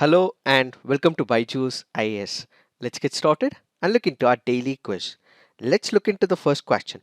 Hello and welcome to BYJU'S IAS. Let's get started and look into our daily quiz. Let's look into the first question.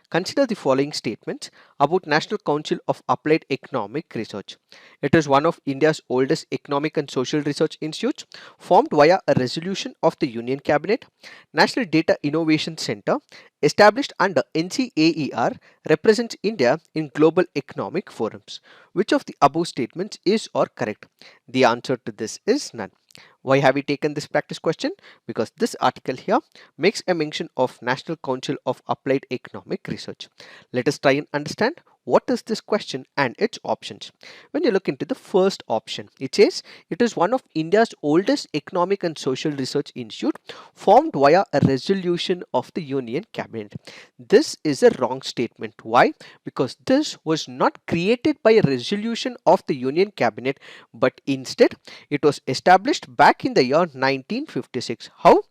Consider the following statements about National Council of Applied Economic Research. It is one of India's oldest economic and social research institutes, formed via a resolution of the Union Cabinet. National Data Innovation Center, established under NCAER, represents India in global economic forums. Which of the above statements is or correct? The answer to this is none. Why have we taken this practice question? Because this article here makes a mention of National Council of Applied Economic Research. Let us try and understand what is this question and its options. When you look into the first option, it says it is one of India's oldest economic and social research institute, formed via a resolution of the Union Cabinet. This is a wrong statement. Why? Because this was not created by a resolution of the Union Cabinet, but instead it was established back in the year 1956. How?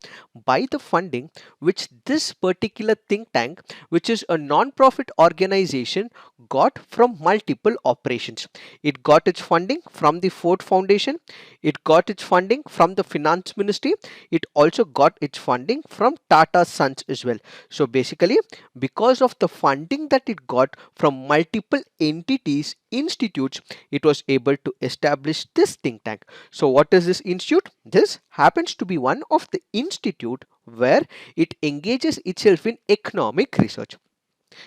By the funding which this particular think tank, which is a non-profit organization, got from multiple operations. It got its funding from the Ford Foundation, it got its funding from the Finance Ministry, it also got its funding from Tata Sons as well. So basically, because of the funding that it got from multiple entities, institutes, it was able to establish this think tank. So what is this institute? This happens to be one of the institute where it engages itself in economic research.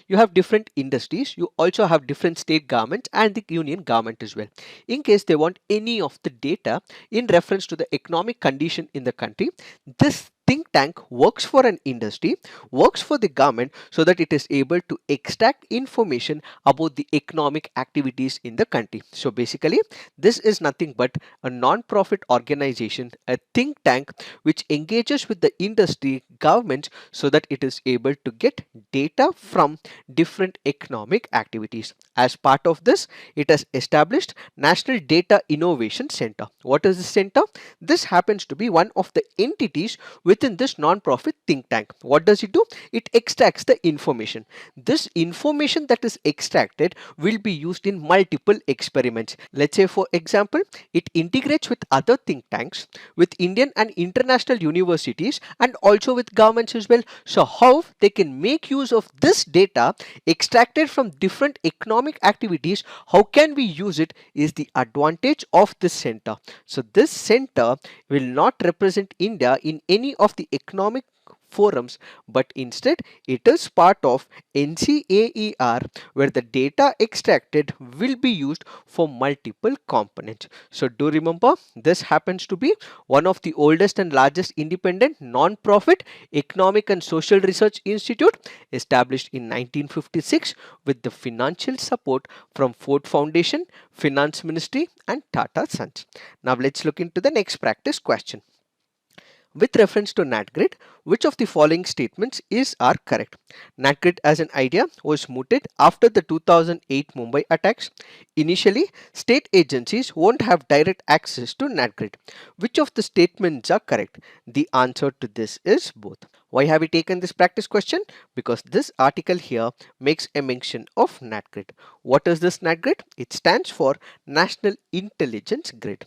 You have different industries, you also have different state governments and the union government as well. In case they want any of the data in reference to the economic condition in the country, this think tank works for an industry, works for the government, so that it is able to extract information about the economic activities in the country. So basically, this is nothing but a non-profit organization, a think tank which engages with the industry, governments, so that it is able to get data from different economic activities. As part of this, it has established National Data Innovation Center. What is the center? This happens to be one of the entities within this non-profit think tank. What does it do? It extracts the information. This information that is extracted will be used in multiple experiments. Let's say, for example, it integrates with other think tanks, with Indian and international universities, and also with governments as well. So how they can make use of this data extracted from different economic activities, how can we use it, is the advantage of this center. So this center will not represent India in any of the economic forums, but instead it is part of NCAER, where the data extracted will be used for multiple components. So do remember, this happens to be one of the oldest and largest independent non-profit economic and social research institute, established in 1956 with the financial support from Ford Foundation, Finance Ministry and Tata Sons. Now let's look into the next practice question. With reference to NATGRID, which of the following statements are correct? NATGRID as an idea was mooted after the 2008 Mumbai attacks. Initially, state agencies won't have direct access to NATGRID. Which of the statements are correct? The answer to this is both. Why have we taken this practice question? Because this article here makes a mention of NATGRID. What is this NATGRID? It stands for National Intelligence Grid.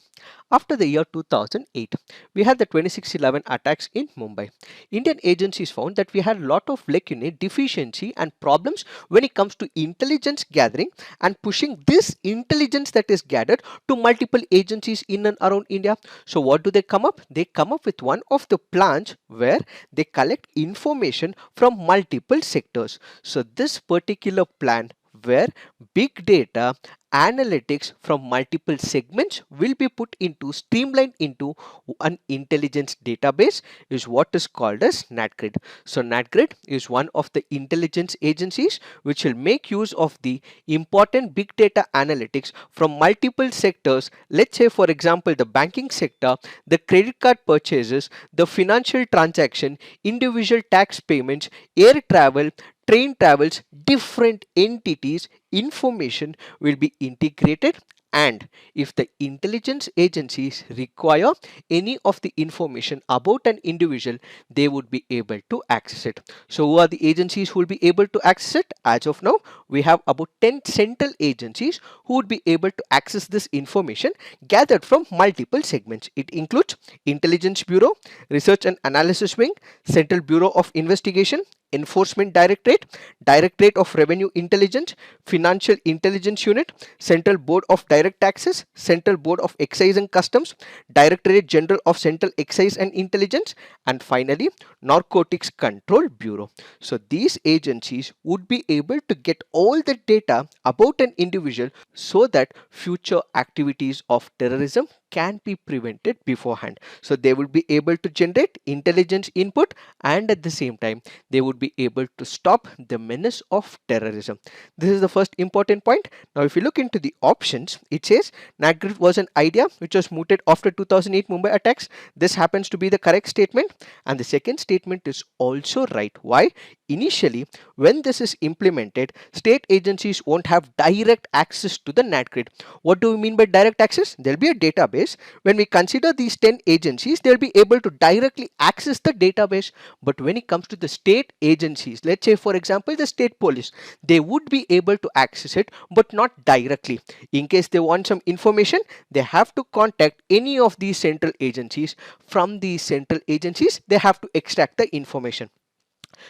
After the year 2008, we had the 26/11 attacks in Mumbai. Indian agencies found that we had a lot of lacunae, deficiency and problems when it comes to intelligence gathering and pushing this intelligence that is gathered to multiple agencies in and around India. So what do they come up? They come up with one of the plans where they collect information from multiple sectors. So this particular plan, where big data analytics from multiple segments will be put into, streamlined into an intelligence database, is what is called as NATGRID. So NATGRID is one of the intelligence agencies which will make use of the important big data analytics from multiple sectors. Let's say, for example, the banking sector, the credit card purchases, the financial transaction, individual tax payments, air travel, train travels, different entities, information will be integrated and if the intelligence agencies require any of the information about an individual, they would be able to access it. So who are the agencies who will be able to access it? As of now, we have about 10 central agencies who would be able to access this information gathered from multiple segments. It includes Intelligence Bureau, Research and Analysis Wing, Central Bureau of Investigation, Enforcement Directorate, Directorate of Revenue Intelligence, Financial Intelligence Unit, Central Board of Direct Taxes, Central Board of Excise and Customs, Directorate General of Central Excise and Intelligence, and finally Narcotics Control Bureau. So these agencies would be able to get all the data about an individual so that future activities of terrorism can be prevented beforehand. So they will be able to generate intelligence input, and at the same time they would be able to stop the menace of terrorism. This is the first important point. Now if you look into the options, it says NATGRID was an idea which was mooted after 2008 Mumbai attacks. This happens to be the correct statement, and the second statement is also right. Why? Initially, when this is implemented, state agencies won't have direct access to the NATGRID. What do we mean by direct access? There'll be a database. When we consider these 10 agencies, they'll be able to directly access the database. But when it comes to the state agencies, let's say for example the state police, they would be able to access it but not directly. In case they want some information, they have to contact any of these central agencies. From these central agencies, they have to extract the information.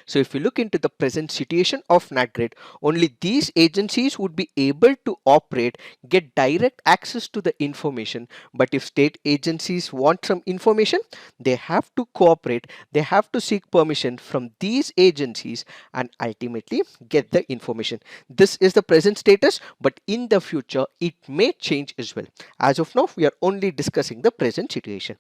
So if you look into the present situation of NATGRID, only these agencies would be able to operate, get direct access to the information. But if state agencies want some information, they have to cooperate, they have to seek permission from these agencies and ultimately get the information. This is the present status, but in the future it may change as well. As of now, we are only discussing the present situation.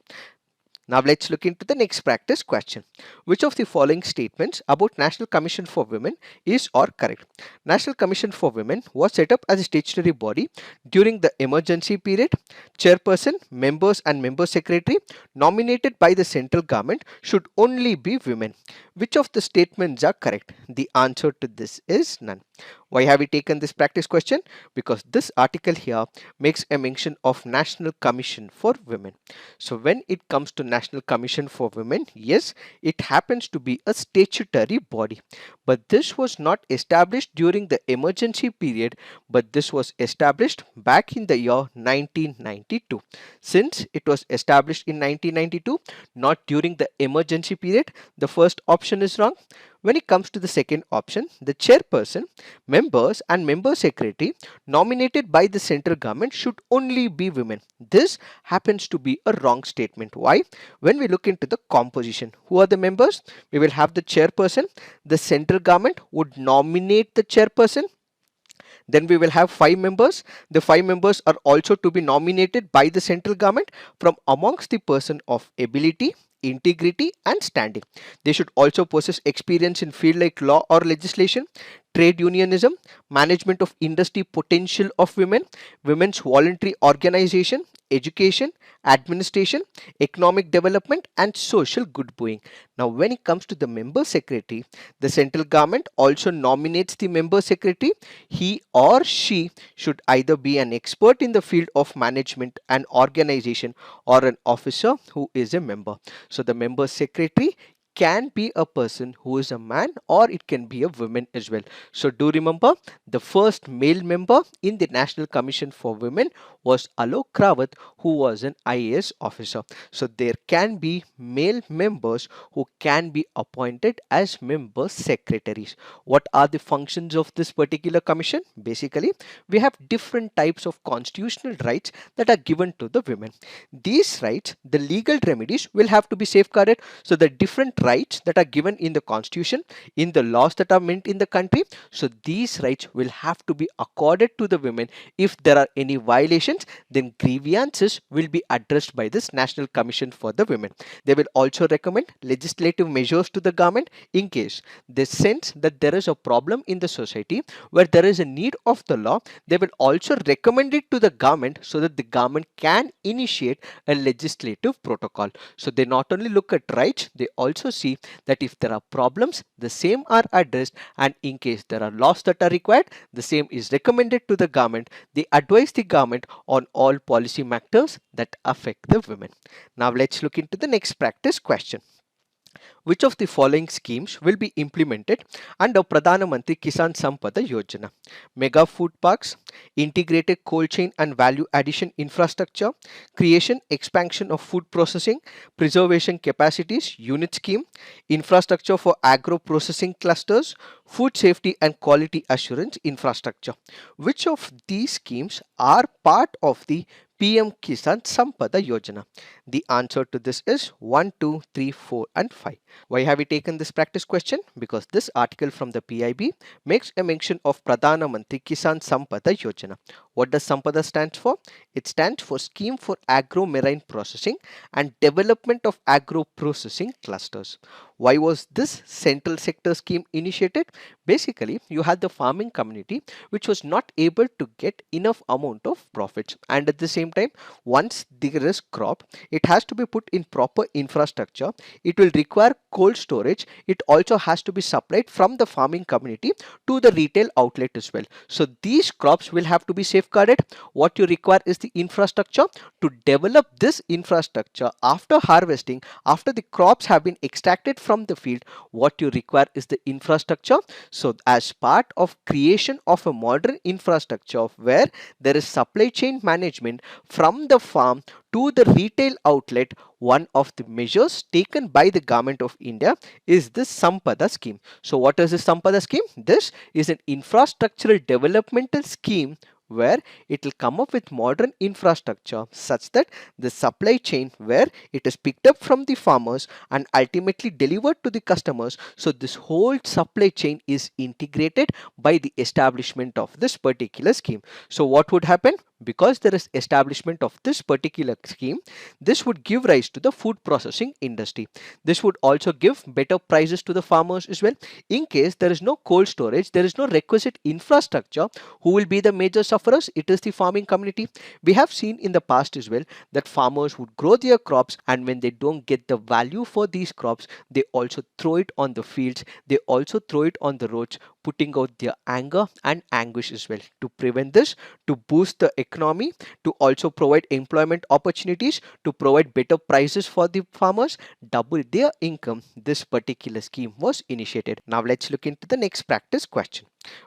Now let's look into the next practice question. Which of the following statements about National Commission for Women is or correct? National Commission for Women was set up as a statutory body during the emergency period. Chairperson, members and member secretary nominated by the central government should only be women. Which of the statements are correct? The answer to this is none. Why have we taken this practice question? Because this article here makes a mention of National Commission for Women. So when it comes to National Commission for Women, yes, it happens to be a statutory body. But this was not established during the emergency period, but this was established back in the year 1992. Since it was established in 1992, not during the emergency period, the first option is wrong. When it comes to the second option, the chairperson, members and member secretary nominated by the central government should only be women. This happens to be a wrong statement. Why? When we look into the composition, who are the members? We will have the chairperson. The central government would nominate the chairperson. Then we will have 5 members. The 5 members are also to be nominated by the central government from amongst the person of ability, integrity and standing. They should also possess experience in field like law or legislation, trade unionism, management of industry potential of women, women's voluntary organization, education, administration, economic development and social good doing. Now when it comes to the member secretary, the central government also nominates the member secretary. He or she should either be an expert in the field of management and organization or an officer who is a member. So the member secretary can be a person who is a man or it can be a woman as well. So do remember, the first male member in the National Commission for Women was Alok Rawat, who was an IAS officer. So there can be male members who can be appointed as member secretaries. What are the functions of this particular commission? Basically, we have different types of constitutional rights that are given to the women. These rights, the legal remedies will have to be safeguarded. So the different rights that are given in the constitution, in the laws that are meant in the country, so these rights will have to be accorded to the women. If there are any violations, then grievances will be addressed by this National Commission for the Women. They will also recommend legislative measures to the government in case they sense that there is a problem in the society where there is a need of the law. They will also recommend it to the government so that the government can initiate a legislative protocol. So they not only look at rights, they also see that if there are problems, the same are addressed, and in case there are laws that are required, the same is recommended to the government. They advise the government on all policy matters that affect the women. Now let's look into the next practice question. Which of the following schemes will be implemented under Pradhana Mantri Kisan Sampada Yojana? Mega food parks, integrated cold chain and value addition infrastructure, creation, expansion of food processing, preservation capacities, unit scheme, infrastructure for agro processing clusters, food safety and quality assurance infrastructure. Which of these schemes are part of the PM Kisan Sampada Yojana? The answer to this is 1, 2, 3, 4 and 5. Why have we taken this practice question? Because this article from the PIB makes a mention of Pradhana Mantri Kisan Sampada Yojana. What does Sampada stands for? It stands for Scheme for Agro-Marine Processing and Development of Agro-Processing Clusters. Why was this central sector scheme initiated? Basically, you had the farming community which was not able to get enough amount of profits, and at the same time, once there is crop, it has to be put in proper infrastructure. It will require cold storage. It also has to be supplied from the farming community to the retail outlet as well. So these crops will have to be safeguarded. What you require is the infrastructure. To develop this infrastructure after harvesting, after the crops have been extracted from the field, what you require is the infrastructure. So as part of creation of a modern infrastructure where there is supply chain management from the farm to the retail outlet, one of the measures taken by the Government of India is this Sampada scheme. So what is this Sampada scheme? This is an infrastructural developmental scheme where it will come up with modern infrastructure such that the supply chain where it is picked up from the farmers and ultimately delivered to the customers. So this whole supply chain is integrated by the establishment of this particular scheme. So what would happen? Because there is establishment of this particular scheme, this would give rise to the food processing industry. This would also give better prices to the farmers as well. In case there is no cold storage, there is no requisite infrastructure, who will be the major sufferers? It is the farming community. We have seen in the past as well that farmers would grow their crops, and when they don't get the value for these crops, they also throw it on the fields, they also throw it on the roads, putting out their anger and anguish as well. To prevent this, to boost the economy, to also provide employment opportunities, to provide better prices for the farmers, double their income, this particular scheme was initiated. Now let's look into the next practice question.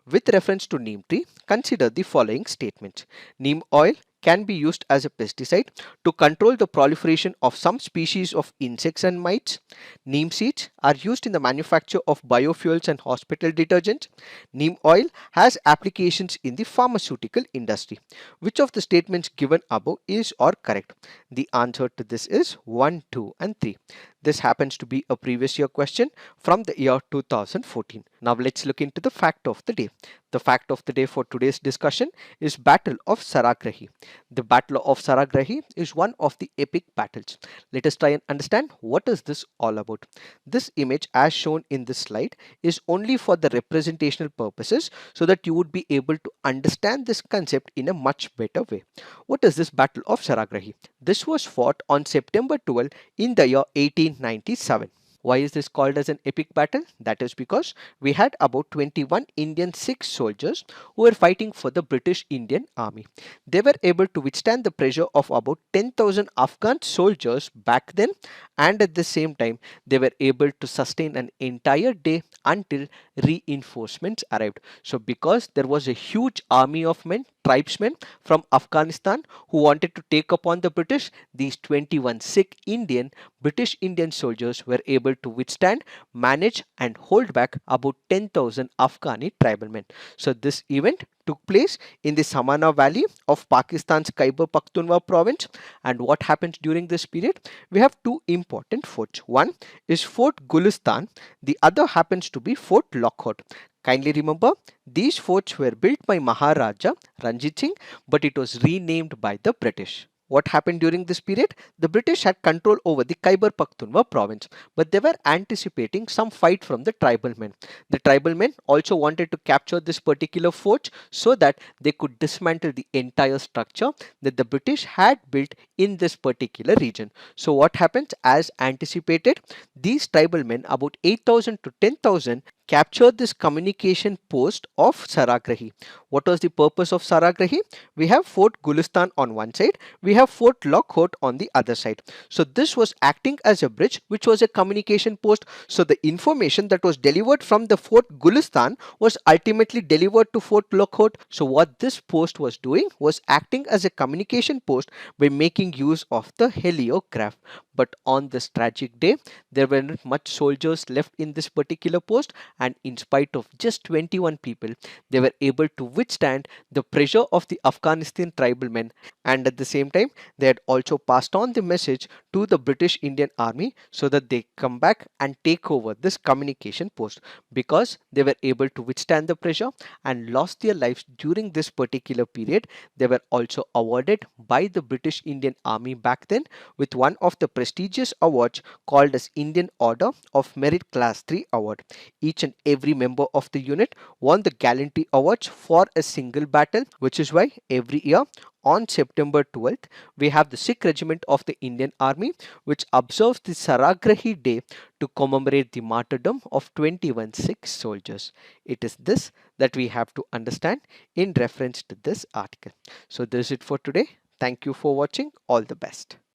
With reference to neem tree, consider the following statements. Neem oil can be used as a pesticide to control the proliferation of some species of insects and mites. Neem seeds are used in the manufacture of biofuels and hospital detergents. Neem oil has applications in the pharmaceutical industry. Which of the statements given above is or correct? The answer to this is 1, 2 and 3. This happens to be a previous year question from the year 2014. Now let's look into the fact of the day. The fact of the day for today's discussion is Battle of Saragarhi. The Battle of Saragarhi is one of the epic battles. Let us try and understand what is this all about. This image as shown in this slide is only for the representational purposes so that you would be able to understand this concept in a much better way. What is this Battle of Saragarhi? This was fought on September 12 in the year 1897. Why is this called as an epic battle? That is because we had about 21 Indian Sikh soldiers who were fighting for the British Indian Army. They were able to withstand the pressure of about 10,000 Afghan soldiers back then, and at the same time they were able to sustain an entire day until reinforcements arrived. So because there was a huge army of men, tribesmen from Afghanistan who wanted to take upon the British, these 21 Sikh British Indian soldiers were able to withstand, manage and hold back about 10,000 Afghani tribal-men. So this event took place in the Samana Valley of Pakistan's Khyber Pakhtunkhwa province. And what happens during this period? We have two important forts. One is Fort Gulistan, the other happens to be Fort Lockhart. Kindly remember, these forts were built by Maharaja Ranjit Singh, but it was renamed by the British. What happened during this period? The British had control over the Khyber Pakhtunkhwa province, but they were anticipating some fight from the tribal men. The tribal men also wanted to capture this particular fort so that they could dismantle the entire structure that the British had built in this particular region. So what happens? As anticipated, these tribal men, about 8,000 to 10,000, captured this communication post of Saragarhi. What was the purpose of Saragarhi? We have Fort Gulistan on one side, we have Fort Lockhart on the other side. So this was acting as a bridge, which was a communication post. So the information that was delivered from the Fort Gulistan was ultimately delivered to Fort Lockhart. So what this post was doing was acting as a communication post by making use of the heliograph. But on this tragic day, there weren't much soldiers left in this particular post, and in spite of just 21 people, they were able to withstand the pressure of the Afghanistan tribal men, and at the same time they had also passed on the message to the British Indian Army so that they come back and take over this communication post. Because they were able to withstand the pressure and lost their lives during this particular period, they were also awarded by the British Indian Army back then with one of the prestigious awards called as Indian Order of Merit Class 3 award. Each and every member of the unit won the Gallantry Awards for a single battle, which is why every year on September 12th, we have the Sikh Regiment of the Indian Army, which observes the Saragarhi Day to commemorate the martyrdom of 21 Sikh soldiers. It is this that we have to understand in reference to this article. So, this is it for today. Thank you for watching. All the best.